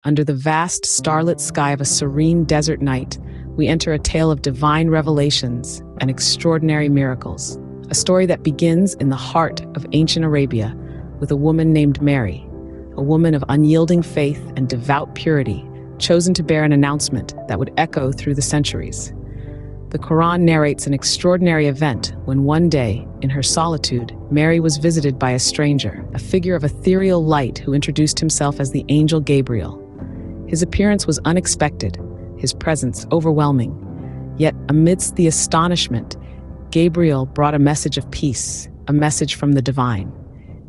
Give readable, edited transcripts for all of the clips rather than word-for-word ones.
Under the vast, starlit sky of a serene desert night, we enter a tale of divine revelations and extraordinary miracles. A story that begins in the heart of ancient Arabia with a woman named Mary, a woman of unyielding faith and devout purity, chosen to bear an announcement that would echo through the centuries. The Quran narrates an extraordinary event when one day, in her solitude, Mary was visited by a stranger, a figure of ethereal light who introduced himself as the angel Gabriel. His appearance was unexpected, his presence overwhelming. Yet, amidst the astonishment, Gabriel brought a message of peace, a message from the divine.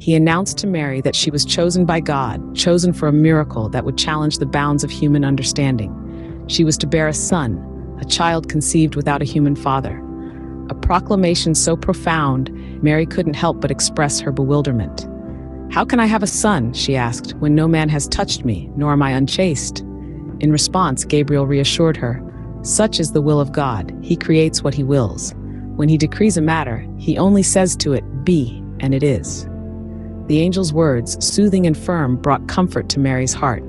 He announced to Mary that she was chosen by God, chosen for a miracle that would challenge the bounds of human understanding. She was to bear a son, a child conceived without a human father. A proclamation so profound, Mary couldn't help but express her bewilderment. "How can I have a son," she asked, "when no man has touched me, nor am I unchaste?" In response, Gabriel reassured her, "Such is the will of God. He creates what he wills. When he decrees a matter, he only says to it, 'Be,' and it is." The angel's words, soothing and firm, brought comfort to Mary's heart,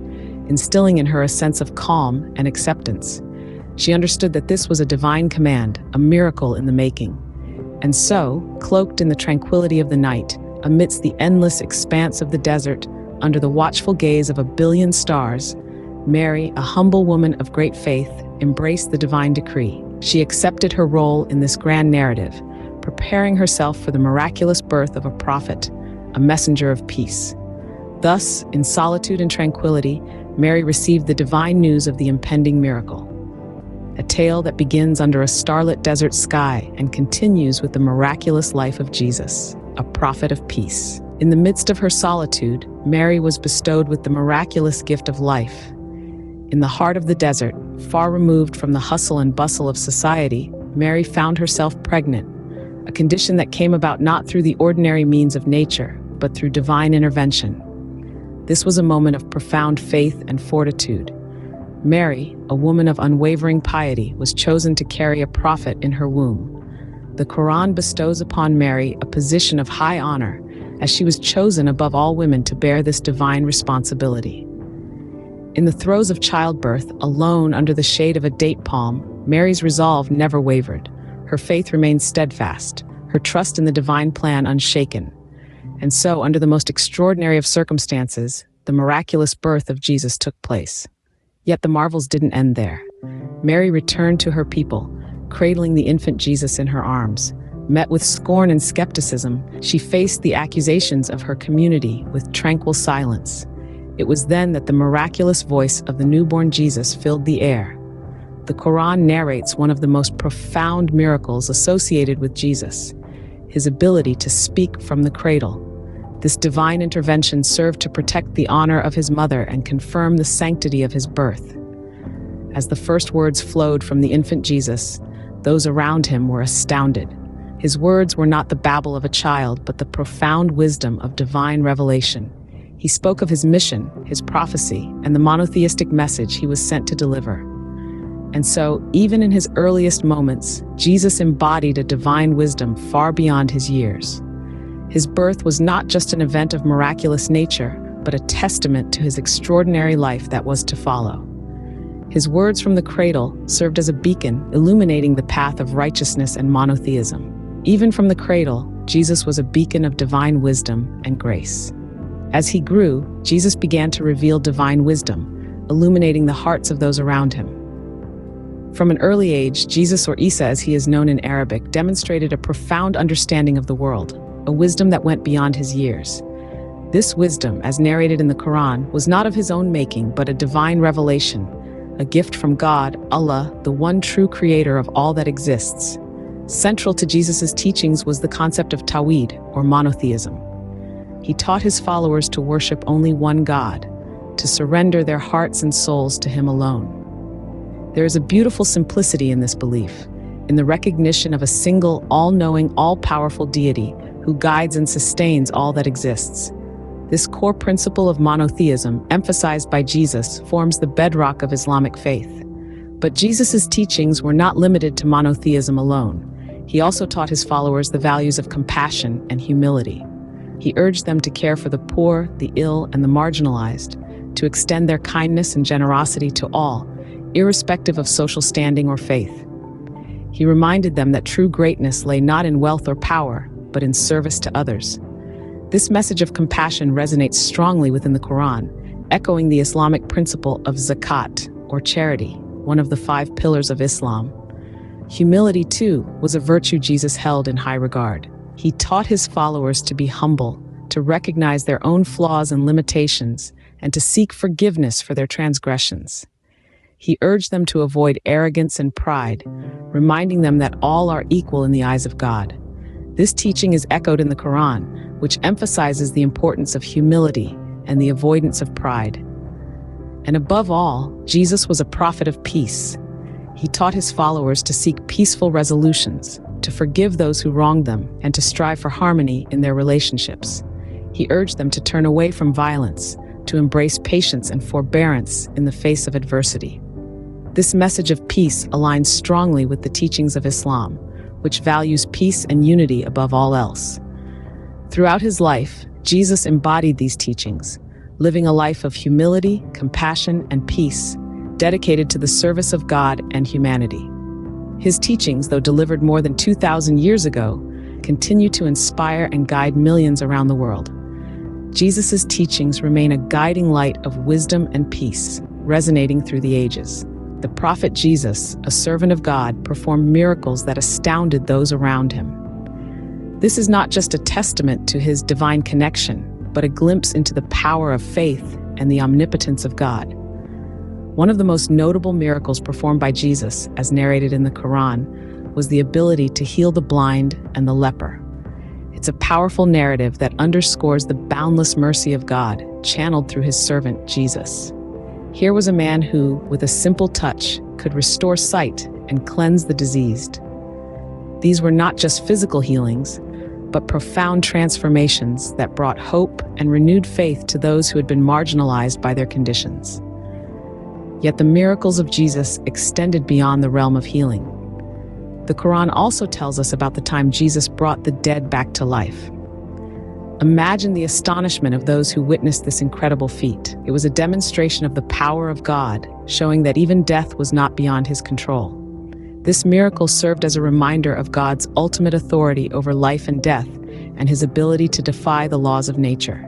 instilling in her a sense of calm and acceptance. She understood that this was a divine command, a miracle in the making. And so, cloaked in the tranquility of the night, amidst the endless expanse of the desert, under the watchful gaze of a billion stars, Mary, a humble woman of great faith, embraced the divine decree. She accepted her role in this grand narrative, preparing herself for the miraculous birth of a prophet, a messenger of peace. Thus, in solitude and tranquility, Mary received the divine news of the impending miracle. A tale that begins under a starlit desert sky and continues with the miraculous life of Jesus, a prophet of peace. In the midst of her solitude, Mary was bestowed with the miraculous gift of life. In the heart of the desert, far removed from the hustle and bustle of society, Mary found herself pregnant, a condition that came about not through the ordinary means of nature, but through divine intervention. This was a moment of profound faith and fortitude. Mary, a woman of unwavering piety, was chosen to carry a prophet in her womb. The Quran bestows upon Mary a position of high honor, as she was chosen above all women to bear this divine responsibility. In the throes of childbirth, alone under the shade of a date palm, Mary's resolve never wavered. Her faith remained steadfast, her trust in the divine plan unshaken. And so, under the most extraordinary of circumstances, the miraculous birth of Jesus took place. Yet the marvels didn't end there. Mary returned to her people, cradling the infant Jesus in her arms. Met with scorn and skepticism, she faced the accusations of her community with tranquil silence. It was then that the miraculous voice of the newborn Jesus filled the air. The Quran narrates one of the most profound miracles associated with Jesus, his ability to speak from the cradle. This divine intervention served to protect the honor of his mother and confirm the sanctity of his birth. As the first words flowed from the infant Jesus, those around him were astounded. His words were not the babble of a child, but the profound wisdom of divine revelation. He spoke of his mission, his prophecy, and the monotheistic message he was sent to deliver. And so, even in his earliest moments, Jesus embodied a divine wisdom far beyond his years. His birth was not just an event of miraculous nature, but a testament to his extraordinary life that was to follow. His words from the cradle served as a beacon, illuminating the path of righteousness and monotheism. Even from the cradle, Jesus was a beacon of divine wisdom and grace. As he grew, Jesus began to reveal divine wisdom, illuminating the hearts of those around him. From an early age, Jesus, or Isa as he is known in Arabic, demonstrated a profound understanding of the world, a wisdom that went beyond his years. This wisdom, as narrated in the Quran, was not of his own making, but a divine revelation, a gift from God, Allah, the one true creator of all that exists. Central to Jesus' teachings was the concept of Tawhid, or monotheism. He taught his followers to worship only one God, to surrender their hearts and souls to him alone. There is a beautiful simplicity in this belief, in the recognition of a single, all-knowing, all-powerful deity who guides and sustains all that exists. This core principle of monotheism, emphasized by Jesus, forms the bedrock of Islamic faith. But Jesus' teachings were not limited to monotheism alone. He also taught his followers the values of compassion and humility. He urged them to care for the poor, the ill, and the marginalized, to extend their kindness and generosity to all, irrespective of social standing or faith. He reminded them that true greatness lay not in wealth or power, but in service to others. This message of compassion resonates strongly within the Quran, echoing the Islamic principle of zakat, or charity, one of the 5 pillars of Islam. Humility, too, was a virtue Jesus held in high regard. He taught his followers to be humble, to recognize their own flaws and limitations, and to seek forgiveness for their transgressions. He urged them to avoid arrogance and pride, reminding them that all are equal in the eyes of God. This teaching is echoed in the Quran, which emphasizes the importance of humility and the avoidance of pride. And above all, Jesus was a prophet of peace. He taught his followers to seek peaceful resolutions, to forgive those who wronged them, and to strive for harmony in their relationships. He urged them to turn away from violence, to embrace patience and forbearance in the face of adversity. This message of peace aligns strongly with the teachings of Islam, which values peace and unity above all else. Throughout his life, Jesus embodied these teachings, living a life of humility, compassion, and peace, dedicated to the service of God and humanity. His teachings, though delivered more than 2,000 years ago, continue to inspire and guide millions around the world. Jesus' teachings remain a guiding light of wisdom and peace, resonating through the ages. The prophet Jesus, a servant of God, performed miracles that astounded those around him. This is not just a testament to his divine connection, but a glimpse into the power of faith and the omnipotence of God. One of the most notable miracles performed by Jesus, as narrated in the Quran, was the ability to heal the blind and the leper. It's a powerful narrative that underscores the boundless mercy of God, channeled through his servant Jesus. Here was a man who, with a simple touch, could restore sight and cleanse the diseased. These were not just physical healings, but profound transformations that brought hope and renewed faith to those who had been marginalized by their conditions. Yet the miracles of Jesus extended beyond the realm of healing. The Quran also tells us about the time Jesus brought the dead back to life. Imagine the astonishment of those who witnessed this incredible feat. It was a demonstration of the power of God, showing that even death was not beyond his control. This miracle served as a reminder of God's ultimate authority over life and death, and his ability to defy the laws of nature.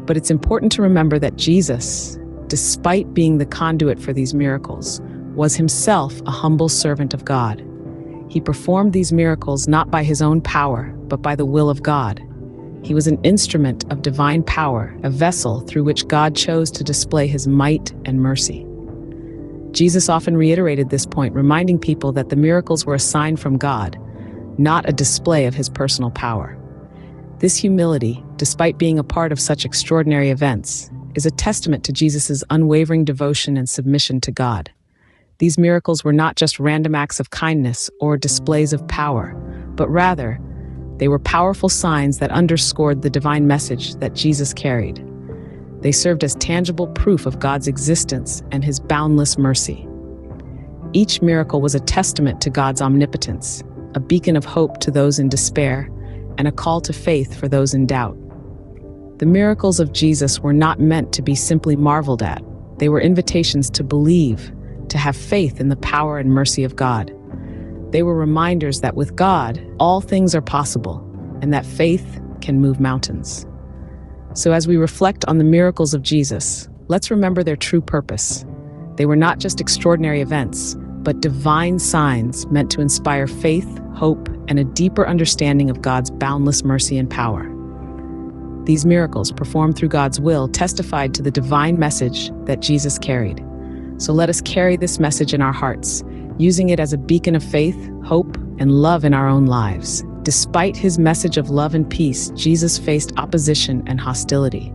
But it's important to remember that Jesus, despite being the conduit for these miracles, was himself a humble servant of God. He performed these miracles not by his own power, but by the will of God. He was an instrument of divine power, a vessel through which God chose to display his might and mercy. Jesus often reiterated this point, reminding people that the miracles were a sign from God, not a display of his personal power. This humility, despite being a part of such extraordinary events, is a testament to Jesus' unwavering devotion and submission to God. These miracles were not just random acts of kindness or displays of power, but rather, they were powerful signs that underscored the divine message that Jesus carried. They served as tangible proof of God's existence and his boundless mercy. Each miracle was a testament to God's omnipotence, a beacon of hope to those in despair, and a call to faith for those in doubt. The miracles of Jesus were not meant to be simply marveled at. They were invitations to believe, to have faith in the power and mercy of God. They were reminders that with God, all things are possible, and that faith can move mountains. So as we reflect on the miracles of Jesus, let's remember their true purpose. They were not just extraordinary events, but divine signs meant to inspire faith, hope, and a deeper understanding of God's boundless mercy and power. These miracles, performed through God's will, testified to the divine message that Jesus carried. So let us carry this message in our hearts, using it as a beacon of faith, hope, and love in our own lives. Despite his message of love and peace, Jesus faced opposition and hostility.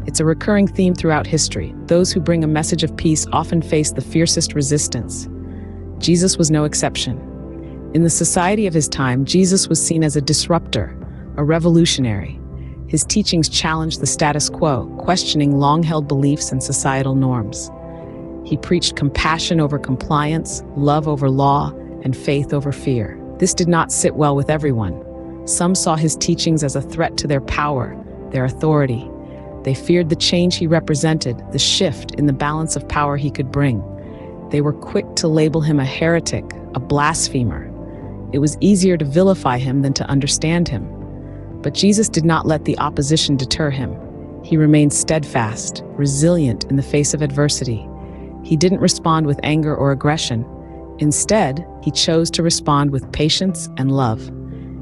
It's a recurring theme throughout history. Those who bring a message of peace often face the fiercest resistance. Jesus was no exception. In the society of his time, Jesus was seen as a disruptor, a revolutionary. His teachings challenged the status quo, questioning long-held beliefs and societal norms. He preached compassion over compliance, love over law, and faith over fear. This did not sit well with everyone. Some saw his teachings as a threat to their power, their authority. They feared the change he represented, the shift in the balance of power he could bring. They were quick to label him a heretic, a blasphemer. It was easier to vilify him than to understand him. But Jesus did not let the opposition deter him. He remained steadfast, resilient in the face of adversity. He didn't respond with anger or aggression. Instead, he chose to respond with patience and love.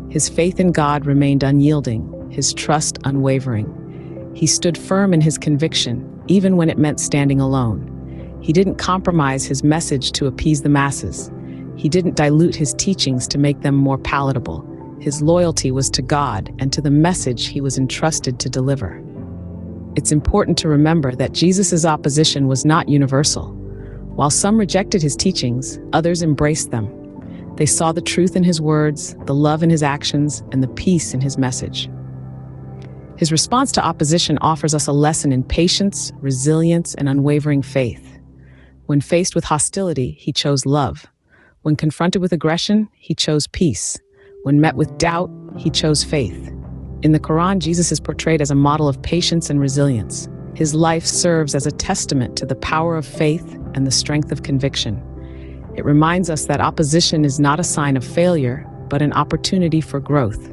His faith in God remained unyielding, his trust unwavering. He stood firm in his conviction, even when it meant standing alone. He didn't compromise his message to appease the masses. He didn't dilute his teachings to make them more palatable. His loyalty was to God and to the message he was entrusted to deliver. It's important to remember that Jesus' opposition was not universal. While some rejected his teachings, others embraced them. They saw the truth in his words, the love in his actions, and the peace in his message. His response to opposition offers us a lesson in patience, resilience, and unwavering faith. When faced with hostility, he chose love. When confronted with aggression, he chose peace. When met with doubt, he chose faith. In the Quran, Jesus is portrayed as a model of patience and resilience. His life serves as a testament to the power of faith and the strength of conviction. It reminds us that opposition is not a sign of failure, but an opportunity for growth.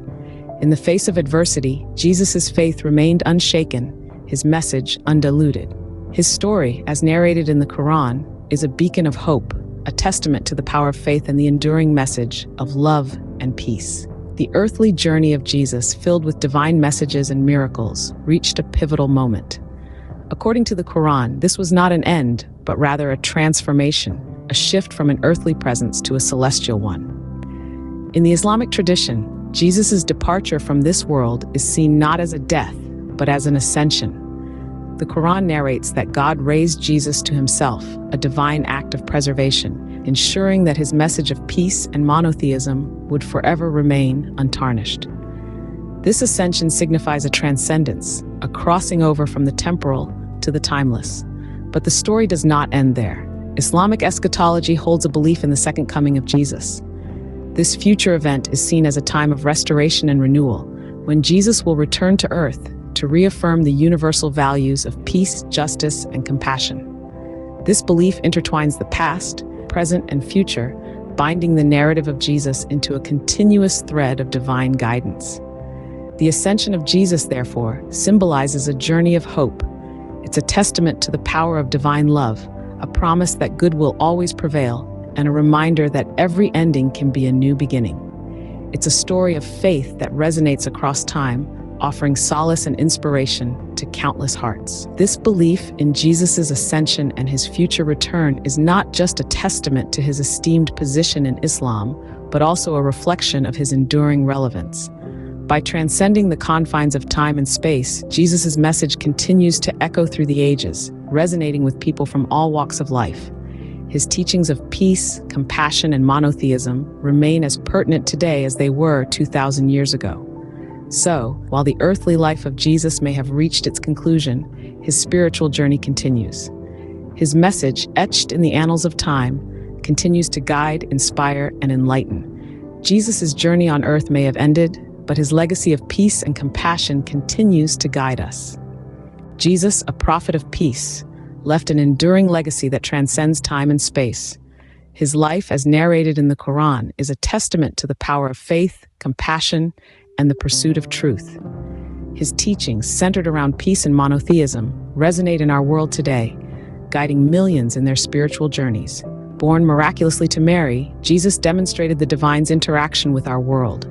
In the face of adversity, Jesus' faith remained unshaken, his message undiluted. His story, as narrated in the Quran, is a beacon of hope, a testament to the power of faith and the enduring message of love and peace. The earthly journey of Jesus, filled with divine messages and miracles, reached a pivotal moment. According to the Quran, this was not an end, but rather a transformation, a shift from an earthly presence to a celestial one. In the Islamic tradition, Jesus' departure from this world is seen not as a death, but as an ascension. The Quran narrates that God raised Jesus to himself, a divine act of preservation, ensuring that his message of peace and monotheism would forever remain untarnished. This ascension signifies a transcendence, a crossing over from the temporal to the timeless. But the story does not end there. Islamic eschatology holds a belief in the second coming of Jesus. This future event is seen as a time of restoration and renewal, when Jesus will return to earth to reaffirm the universal values of peace, justice, and compassion. This belief intertwines the past, present, and future, binding the narrative of Jesus into a continuous thread of divine guidance. The ascension of Jesus, therefore, symbolizes a journey of hope. It's a testament to the power of divine love, a promise that good will always prevail, and a reminder that every ending can be a new beginning. It's a story of faith that resonates across time, offering solace and inspiration to countless hearts. This belief in Jesus' ascension and his future return is not just a testament to his esteemed position in Islam, but also a reflection of his enduring relevance. By transcending the confines of time and space, Jesus' message continues to echo through the ages, resonating with people from all walks of life. His teachings of peace, compassion, and monotheism remain as pertinent today as they were 2,000 years ago. So, while the earthly life of Jesus may have reached its conclusion, his spiritual journey continues. His message, etched in the annals of time, continues to guide, inspire, and enlighten. Jesus' journey on earth may have ended, but his legacy of peace and compassion continues to guide us. Jesus, a prophet of peace, left an enduring legacy that transcends time and space. His life, as narrated in the Quran, is a testament to the power of faith, compassion, and the pursuit of truth. His teachings, centered around peace and monotheism, resonate in our world today, guiding millions in their spiritual journeys. Born miraculously to Mary, Jesus demonstrated the divine's interaction with our world.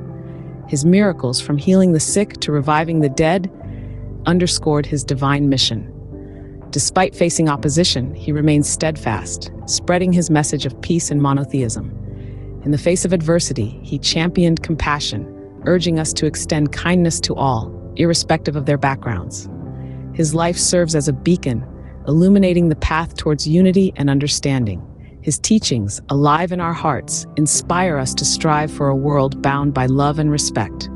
His miracles, from healing the sick to reviving the dead, underscored his divine mission. Despite facing opposition, he remained steadfast, spreading his message of peace and monotheism. In the face of adversity, he championed compassion, urging us to extend kindness to all, irrespective of their backgrounds. His life serves as a beacon, illuminating the path towards unity and understanding. His teachings, alive in our hearts, inspire us to strive for a world bound by love and respect.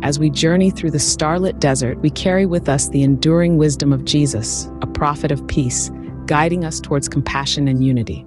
As we journey through the starlit desert, we carry with us the enduring wisdom of Jesus, a prophet of peace, guiding us towards compassion and unity.